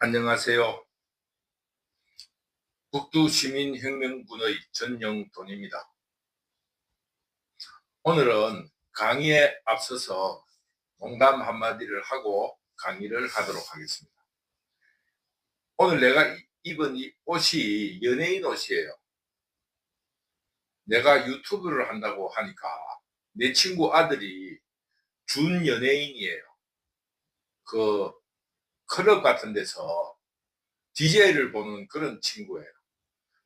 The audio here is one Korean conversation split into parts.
안녕하세요. 북두시민혁명군의 전영돈입니다. 오늘은 강의에 앞서서 농담 한마디를 하고 강의를 하도록 하겠습니다. 오늘 내가 입은 이 옷이 연예인 옷이에요. 내가 유튜브를 한다고 하니까 내 친구 아들이 준 연예인이에요. 그 클럽 같은 데서 DJ를 보는 그런 친구예요.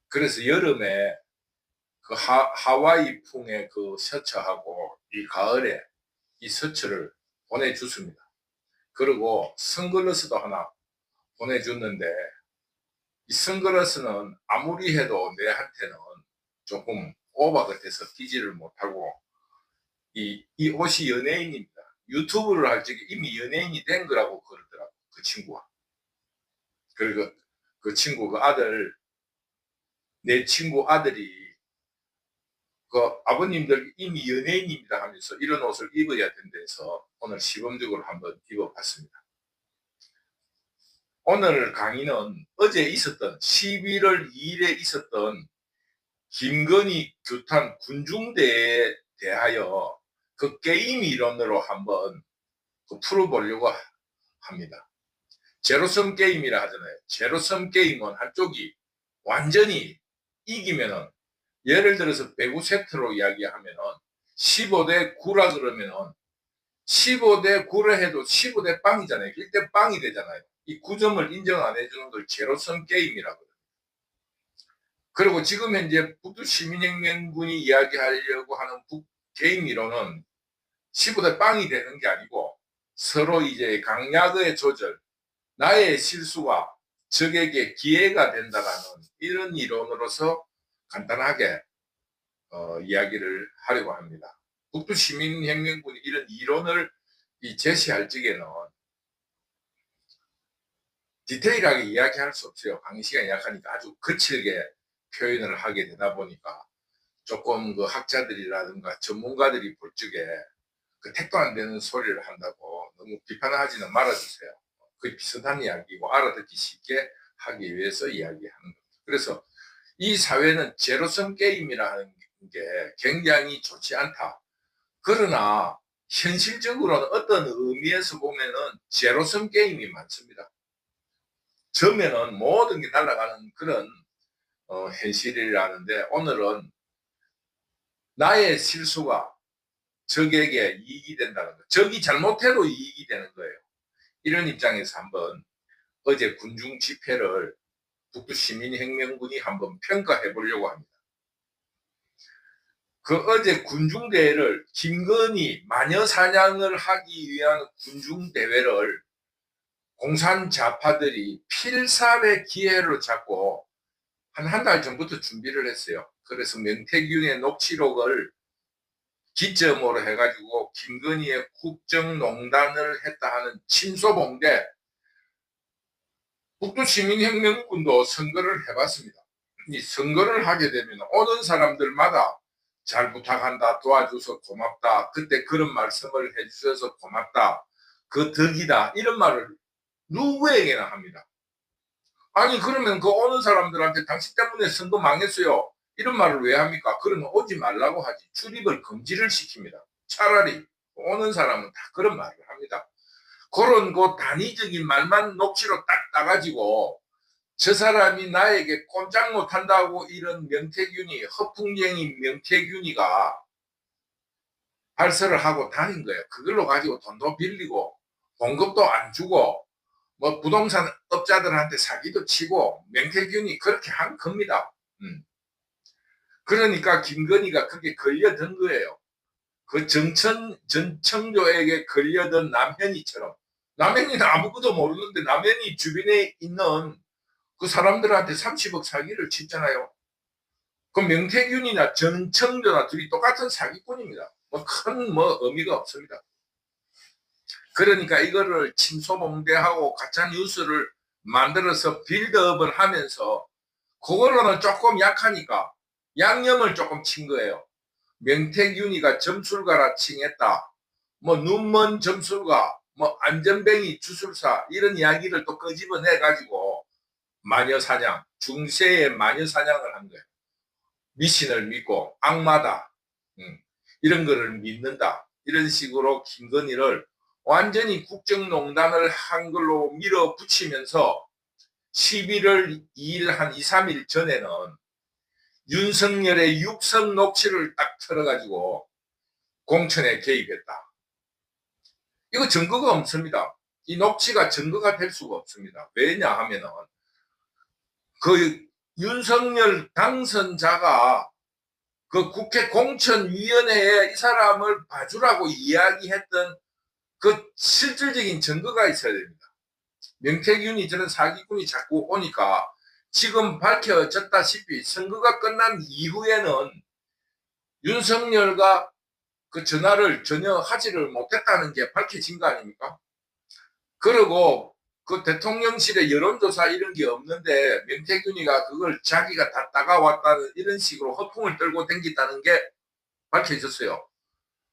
그래서 여름에 그 하와이 풍의 그 셔츠하고 이 가을에 이 셔츠를 보내줬습니다. 그리고 선글라스도 하나 보내줬는데 이 선글라스는 아무리 해도 내한테는 조금 오버 같아서 끼지를 못하고 이 옷이 연예인입니다. 유튜브를 할 적에 이미 연예인이 된 거라고 그러더라고 그 친구가. 그리고 그 친구 그 아들 내 친구 아들이 그 아버님들 이미 연예인입니다 하면서 이런 옷을 입어야 된다해서 오늘 시범적으로 한번 입어봤습니다. 오늘 강의는 어제 있었던 11월 2일에 있었던 김건희 규탄 군중대에 대하여 그 게임 이론으로 한번 풀어보려고 합니다. 제로섬 게임이라 하잖아요. 제로섬 게임은 한쪽이 완전히 이기면은 예를 들어서 배구 세트로 이야기하면은 15대 9라 그러면은 15대 9를 해도 15대 빵이잖아요. 1대 빵이 되잖아요. 이 9점을 인정 안 해주는 걸 제로섬 게임이라고 해요. 그리고 지금 현재 북두시민혁명군이 이야기하려고 하는 게임 이론은 15대 빵이 되는 게 아니고 서로 이제 강약의 조절, 나의 실수가 적에게 기회가 된다라는 이런 이론으로서 간단하게 이야기를 하려고 합니다. 북두시민혁명군이 이런 이론을 제시할 적에는 디테일하게 이야기할 수 없어요. 강의 시간이 약하니까 아주 거칠게 표현을 하게 되다 보니까 조금 그 학자들이라든가 전문가들이 볼 적에 그 택도 안 되는 소리를 한다고 너무 비판하지는 말아주세요. 거의 비슷한 이야기고 알아듣기 쉽게 하기 위해서 이야기하는 겁니다. 그래서 이 사회는 제로섬 게임이라는 게 굉장히 좋지 않다. 그러나 현실적으로는 어떤 의미에서 보면은 제로섬 게임이 많습니다. 점에는 모든 게 날아가는 그런 현실이라는데 오늘은 나의 실수가 적에게 이익이 된다는 거. 적이 잘못해도 이익이 되는 거예요. 이런 입장에서 한번 어제 군중 집회를 북두시민혁명군이 한번 평가해 보려고 합니다. 그 어제 군중대회를 김건희 마녀사냥을 하기 위한 군중대회를 공산좌파들이 필살의 기회로 잡고 한 달 전부터 준비를 했어요. 그래서 명태균의 녹취록을 기점으로 해가지고 김건희의 국정농단을 했다 하는 침소봉대 북두시민혁명군도 선거를 해봤습니다. 이 선거를 하게 되면 오는 사람들마다 잘 부탁한다, 도와줘서 고맙다, 그때 그런 말씀을 해주셔서 고맙다, 그 덕이다 이런 말을 누구에게나 합니다. 아니 그러면 그 오는 사람들한테 당신 때문에 선거 망했어요 이런 말을 왜 합니까? 그러면 오지 말라고 하지. 출입을 금지를 시킵니다. 차라리 오는 사람은 다 그런 말을 합니다. 그런 그 단위적인 말만 녹취로 딱 따가지고 저 사람이 나에게 꼼짝 못한다고 이런 명태균이 허풍쟁이 명태균이가 발설을 하고 다닌 거예요. 그걸로 가지고 돈도 빌리고 공급도 안 주고 뭐 부동산 업자들한테 사기도 치고 명태균이 그렇게 한 겁니다. 그러니까 김건희가 그게 걸려든 거예요. 그 전청조에게 걸려든 남현이처럼. 남현이는 아무것도 모르는데 남현이 주변에 있는 그 사람들한테 30억 사기를 쳤잖아요. 그 명태균이나 전청조나 둘이 똑같은 사기꾼입니다. 뭐 큰 의미가 없습니다. 그러니까 이거를 침소봉대하고 가짜 뉴스를 만들어서 빌드업을 하면서 그거로는 조금 약하니까 양념을 조금 친 거예요. 명태균이가 점술가라 칭했다. 뭐 눈먼 점술가, 뭐 안전뱅이 주술사 이런 이야기를 또 끄집어내 가지고 마녀 사냥, 중세의 마녀 사냥을 한 거예요. 미신을 믿고 악마다, 이런 거를 믿는다. 이런 식으로 김건희를 완전히 국정농단을 한 걸로 밀어붙이면서 11월 2일 한 2, 3일 전에는 윤석열의 육성 녹취를 딱 틀어가지고 공천에 개입했다. 이거 증거가 없습니다. 이 녹취가 증거가 될 수가 없습니다. 왜냐 하면은 그 윤석열 당선자가 그 국회 공천위원회에 이 사람을 봐주라고 이야기했던 그 실질적인 증거가 있어야 됩니다. 명태균이 저런 사기꾼이 자꾸 오니까 지금 밝혀졌다시피 선거가 끝난 이후에는 윤석열과 그 전화를 전혀 하지를 못했다는 게 밝혀진 거 아닙니까? 그리고 그 대통령실에 여론조사 이런 게 없는데 명태균이가 그걸 자기가 다 따가왔다는 이런 식으로 허풍을 떨고 댕겼다는 게 밝혀졌어요.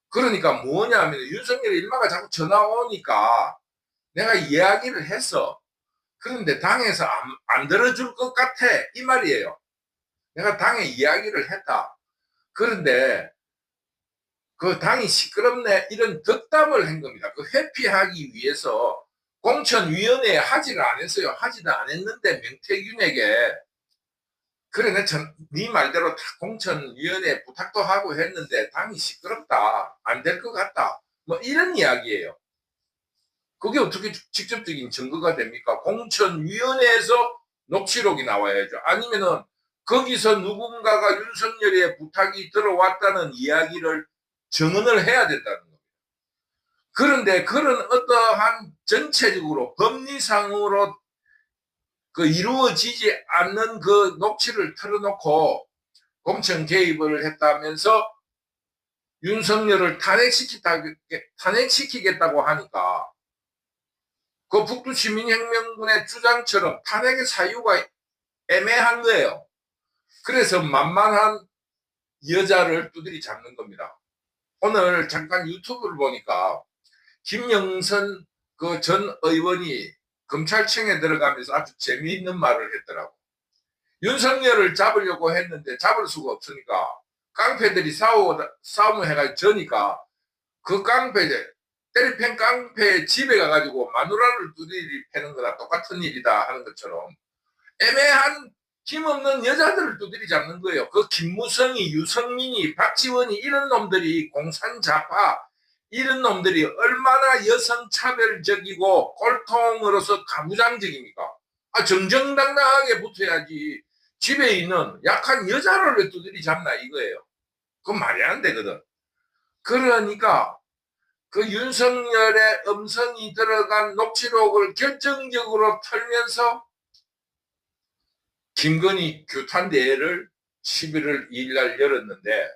그러니까 뭐냐 하면 윤석열 일마가 자꾸 전화 오니까 내가 이야기를 했어. 그런데 당에서 안 들어줄 것 같아. 이 말이에요. 내가 당에 이야기를 했다. 그런데 그 당이 시끄럽네 이런 덕담을 한 겁니다. 그 회피하기 위해서 공천위원회에 하지를 안 했어요. 하지도 안 했는데 명태균에게 그래 네 말대로 공천위원회 부탁도 하고 했는데 당이 시끄럽다. 안 될 것 같다. 뭐 이런 이야기예요. 그게 어떻게 직접적인 증거가 됩니까? 공천위원회에서 녹취록이 나와야죠. 아니면은 거기서 누군가가 윤석열의 부탁이 들어왔다는 이야기를 증언을 해야 된다는 겁니다. 그런데 그런 어떠한 전체적으로 법리상으로 그 이루어지지 않는 그 녹취를 틀어놓고 공천 개입을 했다면서 윤석열을 탄핵시키겠다고 하니까 그 북두시민혁명군의 주장처럼 탄핵의 사유가 애매한 거예요. 그래서 만만한 여자를 두드리 잡는 겁니다. 오늘 잠깐 유튜브를 보니까 김영선 그 전 의원이 검찰청에 들어가면서 아주 재미있는 말을 했더라고. 윤석열을 잡으려고 했는데 잡을 수가 없으니까 깡패들이 싸움을 해가지고 저니까 그 깡패들 때리팬 깡패 집에 가가지고 마누라를 두드리 패는 거나 똑같은 일이다 하는 것처럼 애매한 힘없는 여자들을 두드리 잡는 거예요. 그 김무성이, 유성민이, 박지원이 이런 놈들이 공산자파 이런 놈들이 얼마나 여성차별적이고 꼴통으로서 가부장적입니까? 정정당당하게 붙어야지 집에 있는 약한 여자를 왜 두드리 잡나 이거예요. 그건 말이 안 되거든. 그러니까 그 윤석열의 음성이 들어간 녹취록을 결정적으로 털면서 김건희 규탄대회를 11월 2일 날 열었는데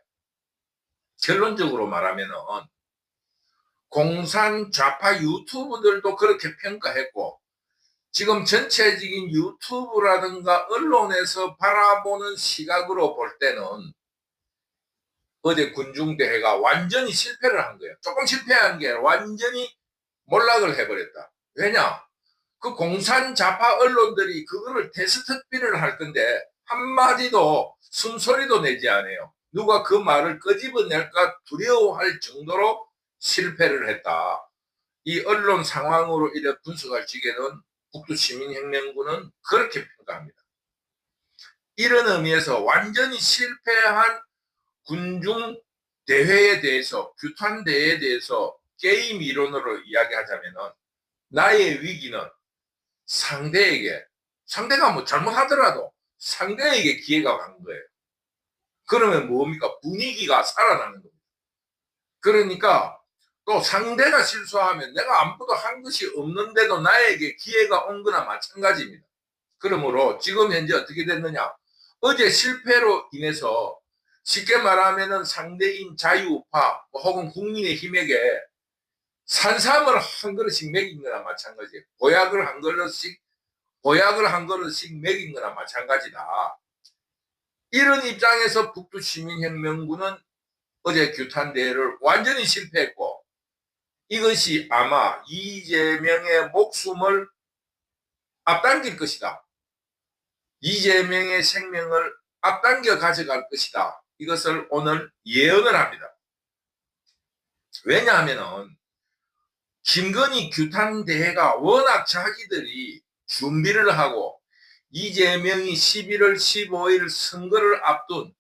결론적으로 말하면은 공산 좌파 유튜브들도 그렇게 평가했고 지금 전체적인 유튜브라든가 언론에서 바라보는 시각으로 볼 때는 어제 군중대회가 완전히 실패를 한 거예요. 조금 실패한 게 완전히 몰락을 해버렸다. 왜냐? 그 공산 좌파 언론들이 그거를 테스트비를 할 건데 한마디도 숨소리도 내지 않아요. 누가 그 말을 끄집어낼까 두려워할 정도로 실패를 했다. 이 언론 상황으로 이래 분석할 적에는 북두시민혁명군은 그렇게 평가합니다. 이런 의미에서 완전히 실패한 군중 대회에 대해서 규탄 대회에 대해서 게임 이론으로 이야기하자면은 나의 위기는 상대가 뭐 잘못하더라도 상대에게 기회가 간 거예요. 그러면 뭡니까? 분위기가 살아나는 겁니다. 그러니까 또 상대가 실수하면 내가 아무것도 한 것이 없는데도 나에게 기회가 온 거나 마찬가지입니다. 그러므로 지금 현재 어떻게 됐느냐? 어제 실패로 인해서 쉽게 말하면은 상대인 자유우파 혹은 국민의힘에게 산삼을 한 그릇씩 먹인 거나 마찬가지예요. 보약을 한 그릇씩 먹인 거나 마찬가지다. 이런 입장에서 북두시민혁명군은 어제 규탄대회를 완전히 실패했고 이것이 아마 이재명의 목숨을 앞당길 것이다. 이재명의 생명을 앞당겨 가져갈 것이다. 이것을 오늘 예언을 합니다. 왜냐하면 김건희 규탄대회가 워낙 자기들이 준비를 하고 이재명이 11월 15일 선거를 앞둔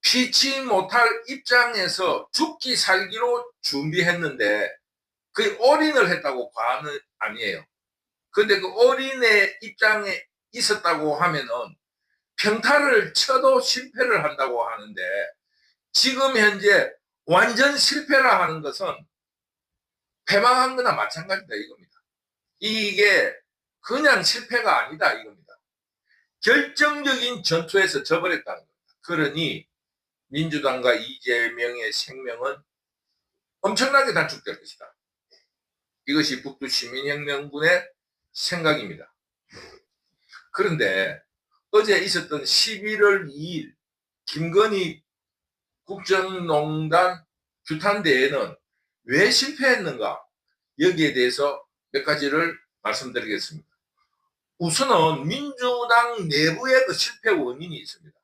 피치 못할 입장에서 죽기 살기로 준비했는데 그게 올인을 했다고 과언은 아니에요. 근데 그 올인의 입장에 있었다고 하면은 평타를 쳐도 실패를 한다고 하는데 지금 현재 완전 실패라 하는 것은 패망한 거나 마찬가지다 이겁니다. 이게 그냥 실패가 아니다 이겁니다. 결정적인 전투에서 져버렸다는 겁니다. 그러니 민주당과 이재명의 생명은 엄청나게 단축될 것이다. 이것이 북두시민혁명군의 생각입니다. 그런데 어제 있었던 11월 2일 김건희 국정농단 규탄대회는 왜 실패했는가? 여기에 대해서 몇 가지를 말씀드리겠습니다. 우선은 민주당 내부의 그 실패 원인이 있습니다.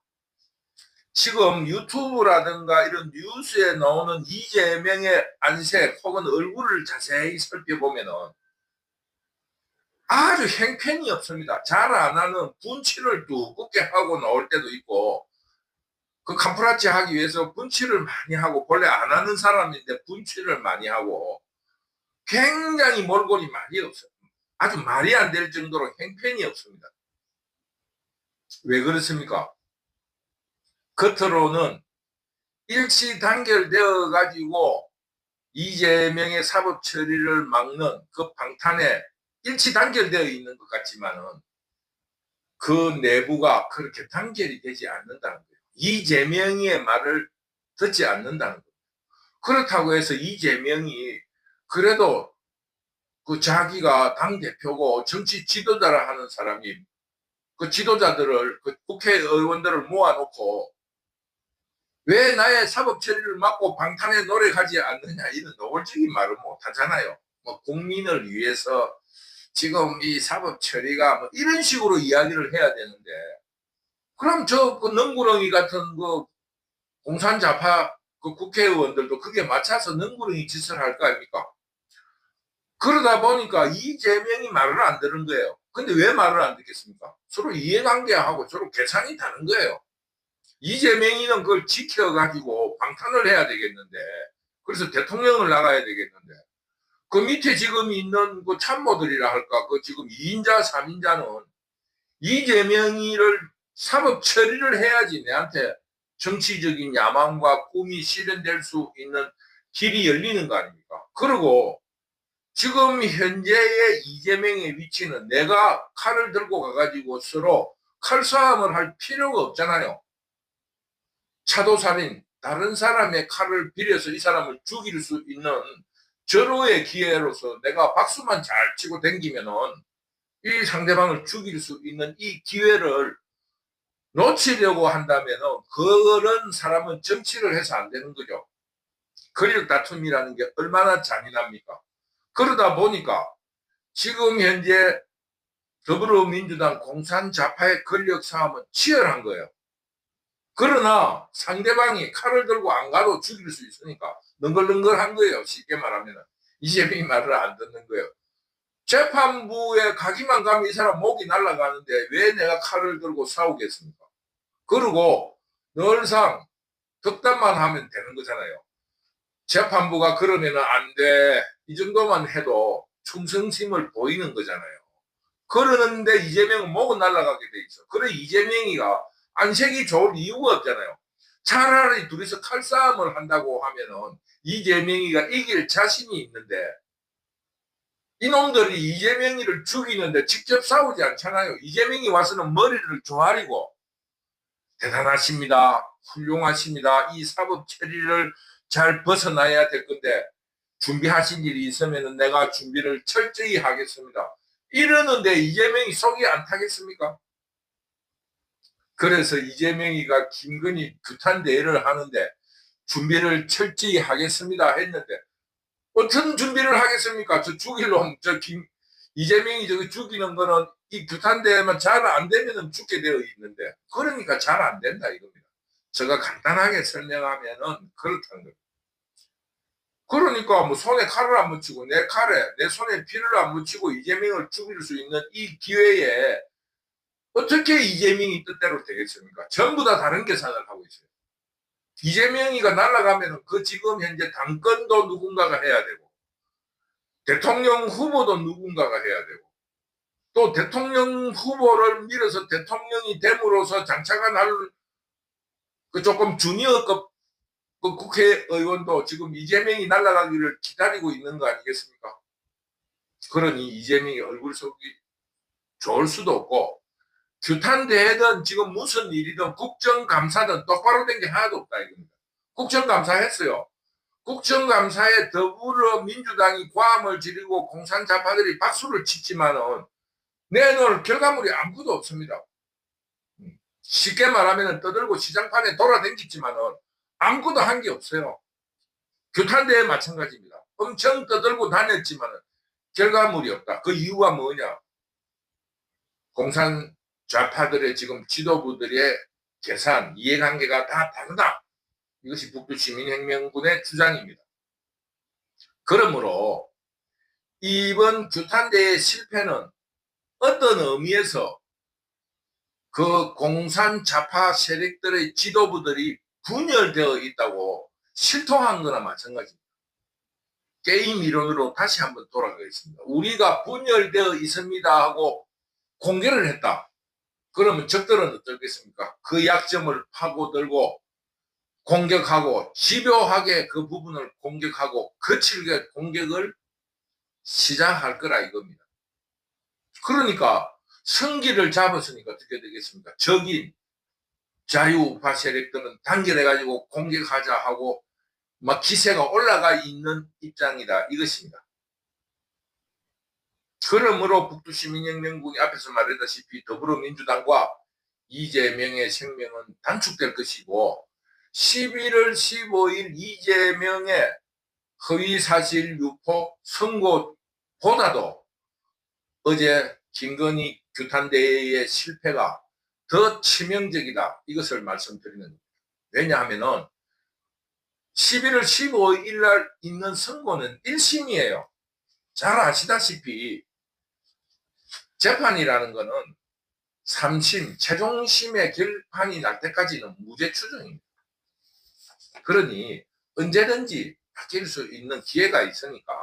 지금 유튜브라든가 이런 뉴스에 나오는 이재명의 안색 혹은 얼굴을 자세히 살펴보면은 아주 형편이 없습니다. 잘 안 하는 분칠을 두껍게 하고 나올 때도 있고 그 캄프라치 하기 위해서 분칠을 많이 하고 본래 안 하는 사람인데 분칠을 많이 하고 굉장히 몰골이 많이 없어요. 아주 말이 안 될 정도로 형편이 없습니다. 왜 그렇습니까? 겉으로는 일치 단결되어 가지고 이재명의 사법 처리를 막는 그 방탄에 일치 단결되어 있는 것 같지만은 그 내부가 그렇게 단결이 되지 않는다는 거예요. 이재명의 말을 듣지 않는다는 거예요. 그렇다고 해서 이재명이 그래도 그 자기가 당대표고 정치 지도자를 하는 사람이 그 지도자들을 그 국회의원들을 모아놓고 왜 나의 사법 처리를 막고 방탄에 노력하지 않느냐 이런 노골적인 말을 못 하잖아요. 뭐 국민을 위해서 지금 이 사법 처리가 뭐 이런 식으로 이야기를 해야 되는데 그럼 저 그 능구렁이 같은 그 공산좌파 그 국회의원들도 그게 맞춰서 능구렁이 짓을 할 거 아닙니까? 그러다 보니까 이재명이 말을 안 듣는 거예요. 근데 왜 말을 안 듣겠습니까? 서로 이해관계하고 서로 계산이 다른 거예요. 이재명이는 그걸 지켜가지고 방탄을 해야 되겠는데, 그래서 대통령을 나가야 되겠는데, 그 밑에 지금 있는 그 참모들이라 할까, 그 지금 2인자, 3인자는 이재명이를 사법 처리를 해야지 내한테 정치적인 야망과 꿈이 실현될 수 있는 길이 열리는 거 아닙니까? 그리고 지금 현재의 이재명의 위치는 내가 칼을 들고 가가지고 서로 칼싸움을 할 필요가 없잖아요. 차도살인, 다른 사람의 칼을 빌려서 이 사람을 죽일 수 있는 절호의 기회로서 내가 박수만 잘 치고 댕기면은 이 상대방을 죽일 수 있는 이 기회를 놓치려고 한다면은 그런 사람은 정치를 해서 안 되는 거죠. 권력 다툼이라는 게 얼마나 잔인합니까? 그러다 보니까 지금 현재 더불어민주당 공산좌파의 권력 싸움은 치열한 거예요. 그러나 상대방이 칼을 들고 안 가도 죽일 수 있으니까 능글능글한 거예요. 쉽게 말하면 이재명이 말을 안 듣는 거예요. 재판부에 가기만 가면 이 사람 목이 날아가는데 왜 내가 칼을 들고 싸우겠습니까? 그리고 늘상 덕담만 하면 되는 거잖아요. 재판부가 그러면 안 돼. 이 정도만 해도 충성심을 보이는 거잖아요. 그러는데 이재명은 목은 날아가게 돼 있어. 그래 이재명이가 안색이 좋을 이유가 없잖아요. 차라리 둘이서 칼싸움을 한다고 하면은 이재명이가 이길 자신이 있는데 이놈들이 이재명이를 죽이는데 직접 싸우지 않잖아요. 이재명이 와서는 머리를 조아리고 대단하십니다. 훌륭하십니다. 이 사법 처리를 잘 벗어나야 될 건데 준비하신 일이 있으면 내가 준비를 철저히 하겠습니다. 이러는데 이재명이 속이 안 타겠습니까? 그래서 이재명이가 김건희 규탄대회를 하는데 준비를 철저히 하겠습니다 했는데 어떤 준비를 하겠습니까? 저 죽일 놈, 이재명이 저기 죽이는 거는 이 규탄대회만 잘 안 되면은 죽게 되어 있는데, 그러니까 잘 안 된다 이겁니다. 제가 간단하게 설명하면은 그렇다는 겁니다. 그러니까 뭐 손에 칼을 안 묻히고 내 손에 피를 안 묻히고 이재명을 죽일 수 있는 이 기회에 어떻게 이재명이 뜻대로 되겠습니까? 전부 다 다른 계산을 하고 있어요. 이재명이가 날아가면 그 지금 현재 당권도 누군가가 해야 되고, 대통령 후보도 누군가가 해야 되고, 또 대통령 후보를 밀어서 대통령이 됨으로써 장차가 날 그 조금 주니어급 그 국회의원도 지금 이재명이 날아가기를 기다리고 있는 거 아니겠습니까? 그러니 이재명이 얼굴 속이 좋을 수도 없고, 규탄대회든 지금 무슨 일이든 국정감사든 똑바로 된 게 하나도 없다 이겁니다. 국정감사 했어요. 국정감사에 더불어민주당이 고함을 지르고 공산자파들이 박수를 치지만은 내놓을 결과물이 아무것도 없습니다. 쉽게 말하면 떠들고 시장판에 돌아다녔지만은 아무것도 한 게 없어요. 규탄대회 마찬가지입니다. 엄청 떠들고 다녔지만은 결과물이 없다. 그 이유가 뭐냐? 공산좌파들의 지금 지도부들의 계산, 이해관계가 다 다르다. 이것이 북두시민혁명군의 주장입니다. 그러므로 이번 규탄대회 실패는 어떤 의미에서 그 공산좌파 세력들의 지도부들이 분열되어 있다고 실토한 거나 마찬가지입니다. 게임 이론으로 다시 한번 돌아가겠습니다. 우리가 분열되어 있습니다 하고 공개를 했다. 그러면 적들은 어떻겠습니까? 그 약점을 파고들고 공격하고 집요하게 그 부분을 공격하고 거칠게 공격을 시작할 거라 이겁니다. 그러니까 성기를 잡았으니까 어떻게 되겠습니까? 적인 자유우파 세력들은 단결해가지고 공격하자 하고 막 기세가 올라가 있는 입장이다 이것입니다. 그러므로 북두시민혁명군이 앞에서 말했다시피 더불어민주당과 이재명의 생명은 단축될 것이고 11월 15일 이재명의 허위사실 유포 선고보다도 어제 김건희 규탄대회의 실패가 더 치명적이다 이것을 말씀드리는 겁니다. 왜냐하면 11월 15일 날 있는 선고는 1심이에요. 잘 아시다시피 재판이라는 거는 3심, 최종심의 결판이 날 때까지는 무죄 추정입니다. 그러니 언제든지 바뀔 수 있는 기회가 있으니까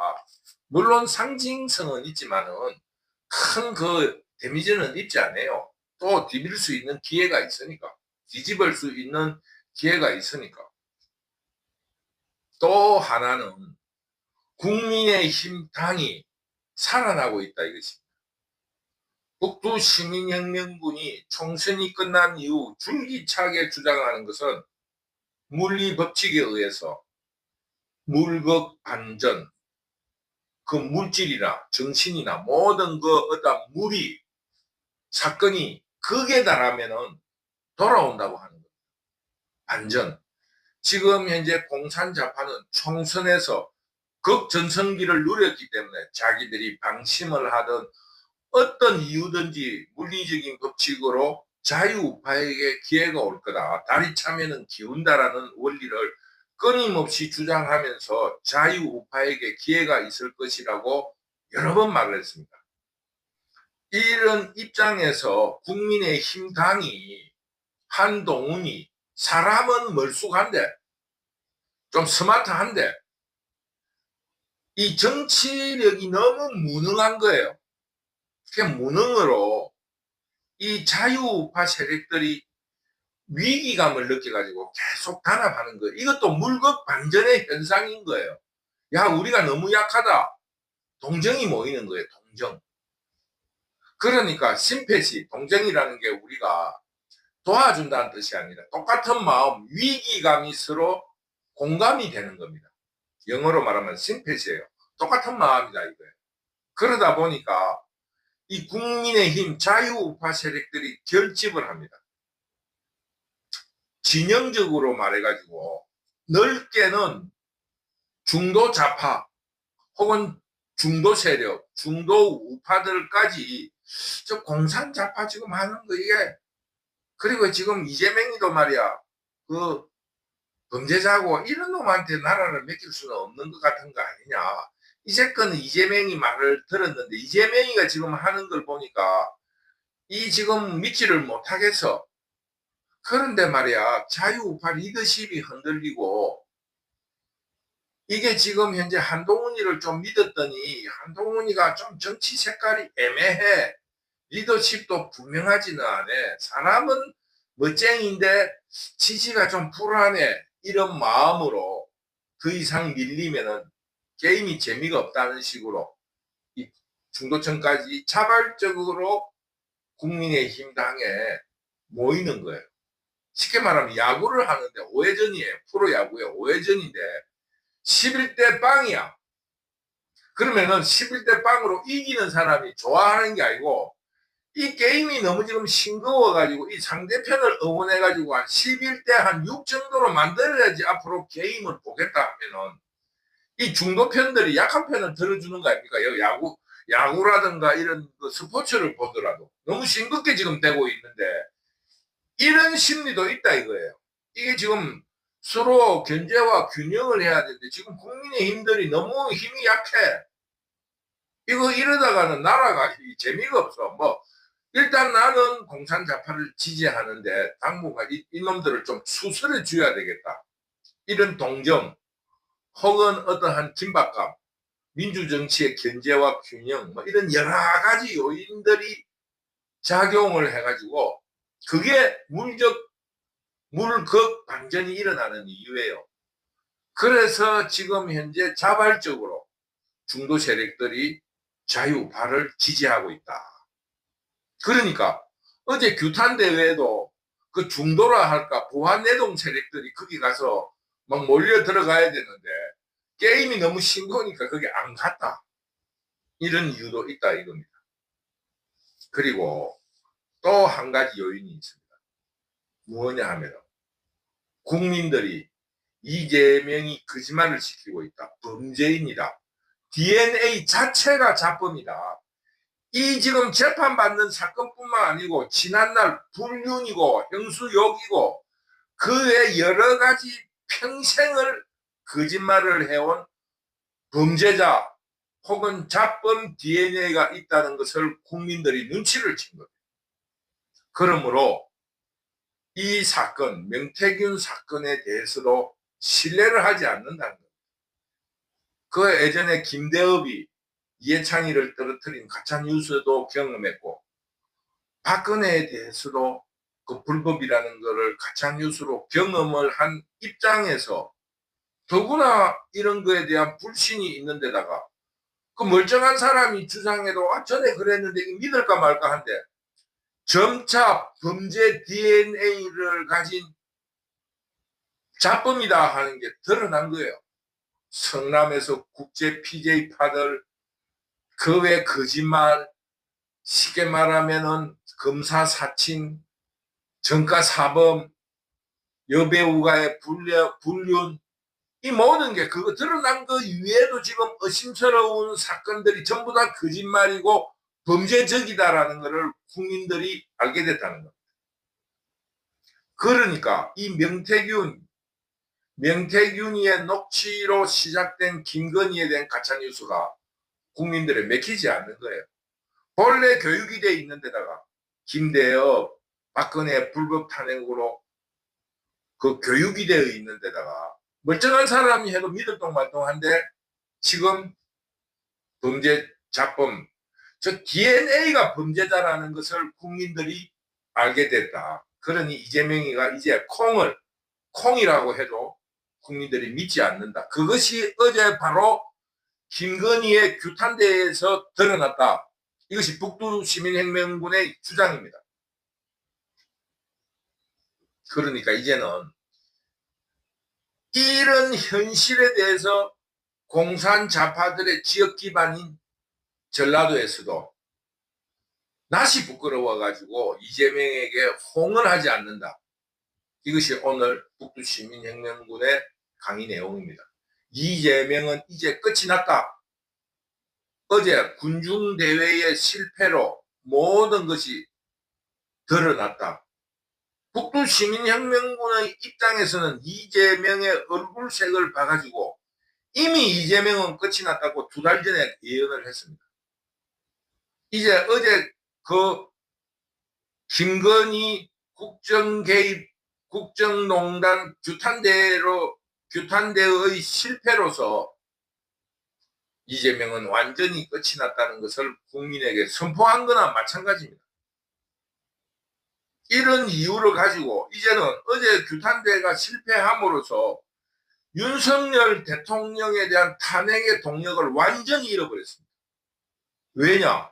물론 상징성은 있지만은 큰 그 데미지는 있지 않아요. 또 뒤집을 수 있는 기회가 있으니까 뒤집을 수 있는 기회가 있으니까 또 하나는 국민의힘 당이 살아나고 있다 이것입니다. 북두시민혁명군이 총선이 끝난 이후 줄기차게 주장하는 것은 물리법칙에 의해서 물극 반전, 그 물질이나 정신이나 모든 그 어떤 물이 사건이 극에 달하면은 돌아온다고 하는 겁니다. 반전. 지금 현재 공산자파는 총선에서 극전성기를 누렸기 때문에 자기들이 방심을 하든 어떤 이유든지 물리적인 법칙으로 자유우파에게 기회가 올 거다. 다리 차면은 기운다라는 원리를 끊임없이 주장하면서 자유우파에게 기회가 있을 것이라고 여러 번 말을 했습니다. 이런 입장에서 국민의힘 당이 한동훈이 사람은 멀쑥한데 좀 스마트한데 이 정치력이 너무 무능한 거예요. 그 무능으로 이 자유우파 세력들이 위기감을 느껴가지고 계속 단합하는 거예요. 이것도 물극 반전의 현상인 거예요. 야, 우리가 너무 약하다. 동정이 모이는 거예요. 동정. 그러니까 심폐시, 동정이라는 게 우리가 도와준다는 뜻이 아니라 똑같은 마음, 위기감이 서로 공감이 되는 겁니다. 영어로 말하면 심폐시예요. 똑같은 마음이다 이거예요. 그러다 보니까 이 국민의힘 자유우파 세력들이 결집을 합니다. 진영적으로 말해가지고 넓게는 중도 좌파, 혹은 중도 세력, 중도 우파들까지 저 공산자파 지금 하는 거 이게, 그리고 지금 이재명이도 말이야 그 범죄자고 이런 놈한테 나라를 맡길 수는 없는 것 같은 거 아니냐. 이제껏 이재명이 말을 들었는데 이재명이가 지금 하는 걸 보니까 이 지금 믿지를 못하겠어. 그런데 말이야 자유우파 리더십이 흔들리고 이게 지금 현재 한동훈이를 좀 믿었더니 한동훈이가 좀 정치 색깔이 애매해. 리더십도 분명하지는 않아. 사람은 멋쟁이인데 지지가 좀 불안해. 이런 마음으로 더 이상 밀리면은 게임이 재미가 없다는 식으로 이 중도층까지 자발적으로 국민의힘 당에 모이는 거예요. 쉽게 말하면 야구를 하는데 5회전이에요. 프로야구에 5회전인데 11대 빵이야. 그러면은 11대 빵으로 이기는 사람이 좋아하는 게 아니고 이 게임이 너무 지금 싱거워가지고 이 상대편을 응원해가지고 한 11대 한 6 정도로 만들어야지 앞으로 게임을 보겠다 하면은 이 중도 편들이 약한 편을 들어주는 거 아닙니까? 야구라든가 이런 그 스포츠를 보더라도 너무 싱겁게 지금 되고 있는데 이런 심리도 있다 이거예요. 이게 지금 서로 견제와 균형을 해야 되는데 지금 국민의힘들이 너무 힘이 약해. 이거 이러다가는 나라가 재미가 없어. 뭐 일단 나는 공산자파를 지지하는데 당분간 이놈들을 좀 수술해 줘야 되겠다. 이런 동정 혹은 어떠한 긴박감, 민주정치의 견제와 균형 뭐 이런 여러 가지 요인들이 작용을 해가지고 그게 물극 반전이 일어나는 이유예요. 그래서 지금 현재 자발적으로 중도 세력들이 자유우파를 지지하고 있다. 그러니까 어제 규탄 대회도 그 중도라 할까 보안내동 세력들이 거기 가서 막 몰려 들어가야 되는데 게임이 너무 싱거우니까 거기 안 갔다. 이런 이유도 있다 이겁니다. 그리고 또 한 가지 요인이 있습니다. 뭐냐 하면 국민들이 이재명이 거짓말을 시키고 있다. 범죄인이다. DNA 자체가 자범이다. 이 지금 재판받는 사건뿐만 아니고 지난날 불륜이고 형수욕이고 그 외 여러 가지 평생을 거짓말을 해온 범죄자 혹은 자범 DNA가 있다는 것을 국민들이 눈치를 친 겁니다. 그러므로 이 사건, 명태균 사건에 대해서도 신뢰를 하지 않는다는 겁니다. 그 예전에 김대업이 이해창이를 떨어뜨린 가짜뉴스도 경험했고 박근혜에 대해서도 그 불법이라는 것을 가짜뉴스로 경험을 한 입장에서 더구나 이런 거에 대한 불신이 있는 데다가 그 멀쩡한 사람이 주장해도 전에 그랬는데 믿을까 말까 한데 점차 범죄 DNA를 가진 자범이다 하는 게 드러난 거예요. 성남에서 국제 PJ파들 그 외 거짓말 쉽게 말하면은 검사 사칭 정가 사범 여배우가의 불륜 이 모든 게 그거 드러난 거 위에도 지금 의심스러운 사건들이 전부 다 거짓말이고 범죄적이다라는 것을 국민들이 알게 됐다는 겁니다. 그러니까 이 명태균이의 녹취로 시작된 김건희에 대한 가짜뉴스가 국민들에 맥히지 않는 거예요. 본래 교육이 돼 있는 데다가 김대엽, 박근혜 불법 탄핵으로 그 교육이 되어 있는 데다가 멀쩡한 사람이 해도 미들똥말똥한데 지금 범죄 자범 저 DNA가 범죄자라는 것을 국민들이 알게 됐다. 그러니 이재명이가 이제 콩이라고 해도 국민들이 믿지 않는다. 그것이 어제 바로 김건희의 규탄대에서 드러났다. 이것이 북두시민혁명군의 주장입니다. 그러니까 이제는 이런 현실에 대해서 공산자파들의 지역 기반인 전라도에서도 낯이 부끄러워가지고 이재명에게 호응을 하지 않는다. 이것이 오늘 북두시민혁명군의 강의 내용입니다. 이재명은 이제 끝이 났다. 어제 군중대회의 실패로 모든 것이 드러났다. 북두시민혁명군의 입장에서는 이재명의 얼굴색을 봐가지고 이미 이재명은 끝이 났다고 2달 전에 예언을 했습니다. 이제 어제 그 김건희 국정개입 국정농단 규탄대의 실패로서 이재명은 완전히 끝이 났다는 것을 국민에게 선포한 거나 마찬가지입니다. 이런 이유를 가지고 이제는 어제 규탄대회가 실패함으로써 윤석열 대통령에 대한 탄핵의 동력을 완전히 잃어버렸습니다. 왜냐?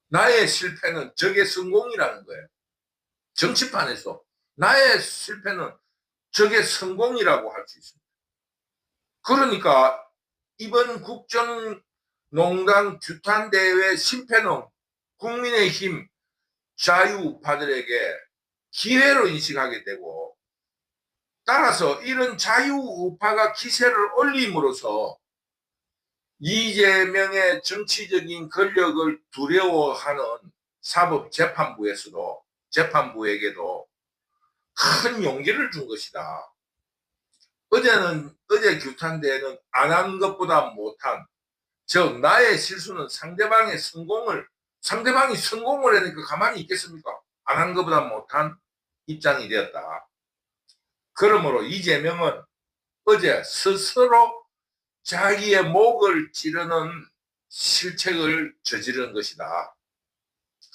나의 실패는 적의 성공이라는 거예요. 정치판에서 나의 실패는 적의 성공이라고 할 수 있습니다. 그러니까 이번 국정농단 규탄대회 실패는 국민의힘 자유우파들에게 기회로 인식하게 되고, 따라서 이런 자유우파가 기세를 올림으로써 이재명의 정치적인 권력을 두려워하는 재판부에게도 큰 용기를 준 것이다. 어제 규탄대회는 안 한 것보다 못한, 즉 나의 실수는 상대방이 성공을 하니까 가만히 있겠습니까? 안 한 것보다 못한 입장이 되었다. 그러므로 이재명은 어제 스스로 자기의 목을 찌르는 실책을 저지른 것이다.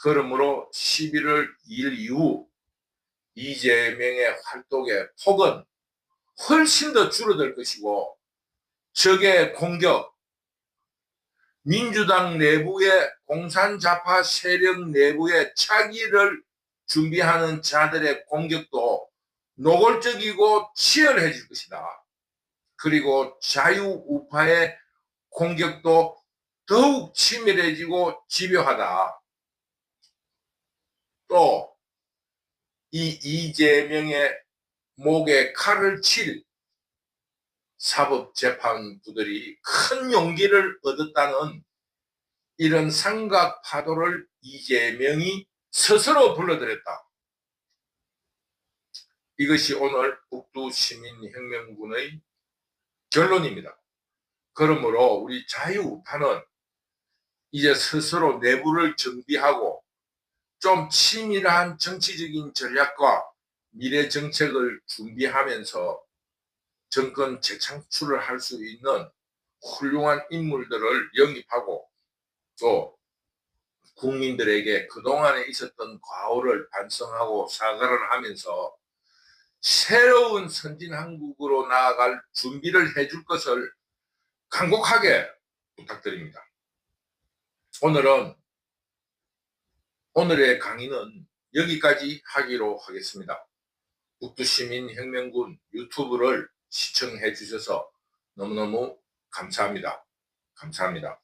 그러므로 11월 2일 이후 이재명의 활동의 폭은 훨씬 더 줄어들 것이고, 적의 공격, 민주당 내부의 공산좌파 세력 내부의 차기를 준비하는 자들의 공격도 노골적이고 치열해질 것이다. 그리고 자유우파의 공격도 더욱 치밀해지고 집요하다. 또 이 이재명의 목에 칼을 칠 사법재판부들이 큰 용기를 얻었다는 이런 삼각 파도를 이재명이 스스로 불러들였다. 이것이 오늘 북두시민혁명군의 결론입니다. 그러므로 우리 자유우파는 이제 스스로 내부를 정비하고 좀 치밀한 정치적인 전략과 미래 정책을 준비하면서 정권 재창출을 할 수 있는 훌륭한 인물들을 영입하고, 또 국민들에게 그동안에 있었던 과오를 반성하고 사과를 하면서 새로운 선진한국으로 나아갈 준비를 해줄 것을 간곡하게 부탁드립니다. 오늘의 강의는 여기까지 하기로 하겠습니다. 북두시민혁명군 유튜브를 시청해 주셔서 너무너무 감사합니다. 감사합니다.